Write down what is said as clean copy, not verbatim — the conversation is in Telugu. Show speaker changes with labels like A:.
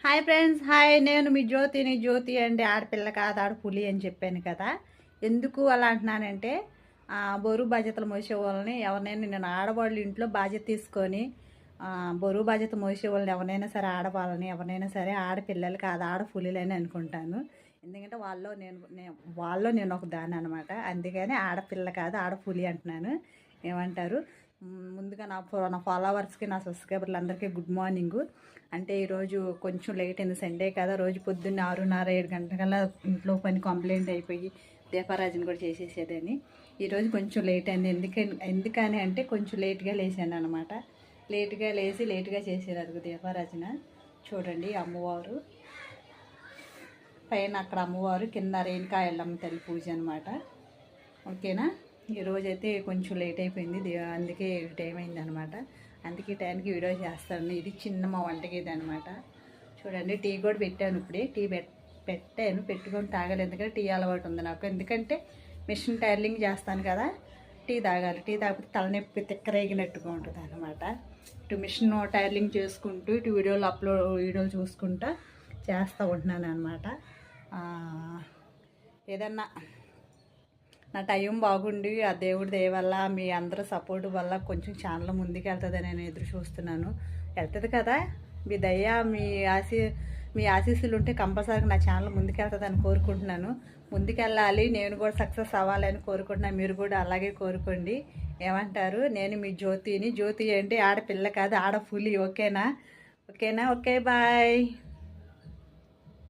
A: Hi friends, hi. నేను మీ జ్యోతిని. జ్యోతి అంటే ఆడపిల్ల కాదు, ఆడపులి అని చెప్పాను కదా. ఎందుకు అలా అంటున్నానంటే బరువు బాధ్యతలు మోసే వాళ్ళని ఎవరినైనా, నేను ఆడవాళ్ళు ఇంట్లో బాధ్యత తీసుకొని బరువు బాధ్యత మోసే వాళ్ళని ఎవరైనా సరే, ఆడవాళ్ళని ఎవరైనా సరే ఆడపిల్లలు కాదు ఆడపులిలని అనుకుంటాను. ఎందుకంటే వాళ్ళలో నేను ఒక దాన్ని అనమాట. అందుకని ఆడపిల్ల కాదు ఆడపులి అంటున్నాను. ఏమంటారు? ముందుగా నా ఫాలోవర్స్కి, నా సబ్స్క్రైబర్లు అందరికీ గుడ్ మార్నింగ్. అంటే ఈరోజు కొంచెం లేట్ అయింది, సండే కదా. రోజు పొద్దున్న 6:30 7 గంటలకల్లా ఇంట్లో పని కంప్లైంట్ అయిపోయి దీపారాజన కూడా చేసేసేదని ఈరోజు కొంచెం లేట్ అయింది. ఎందుకని అంటే కొంచెం లేట్గా లేచాను అనమాట. లేట్గా లేచి లేట్గా చేసేది దీపారాజన. చూడండి, అమ్మవారు పైన అక్కడ అమ్మవారు, కింద రేణుకాయలమ్మ తల్లి పూజ అనమాట. ఓకేనా. ఈరోజైతే కొంచెం లేట్ అయిపోయింది, అందుకే టైం అయింది అనమాట. అందుకే టైంకి వీడియో చేస్తాను. ఇది చిన్న మా వంటకి ఇది అనమాట. చూడండి, టీ కూడా పెట్టాను. ఇప్పుడే టీ పెట్టాను, పెట్టుకొని తాగాలి. ఎందుకంటే టీ అలవాటు ఉంది నాకు. ఎందుకంటే మిషన్ టైర్లింగ్ చేస్తాను కదా, టీ తాగాలి. టీ తాగితే తలనొప్పి తిక్కరేగినట్టుగా ఉంటుంది అనమాట. ఇటు మిషన్ టైర్లింగ్ చేసుకుంటూ ఇటు వీడియోలు చూసుకుంటా చేస్తూ ఉంటున్నాను అనమాట. ఏదన్నా నా టైం బాగుండి ఆ దేవుడి దయ వల్ల, మీ అందరూ సపోర్ట్ వల్ల కొంచెం ఛానల్ ముందుకు వెళ్తుందని నేను ఎదురు చూస్తున్నాను. వెళ్తుంది కదా. మీ దయ, మీ ఆశీస్సులు ఉంటే కంపల్సరీగా నా ఛానల్ ముందుకు వెళ్తుందని కోరుకుంటున్నాను. ముందుకెళ్ళాలి, నేను కూడా సక్సెస్ అవ్వాలని కోరుకుంటున్నాను. మీరు కూడా అలాగే కోరుకోండి. ఏమంటారు? నేను మీ జ్యోతిని. జ్యోతి అంటే ఆడపిల్ల కాదు ఆడపులి. ఓకేనా? Okay, bye.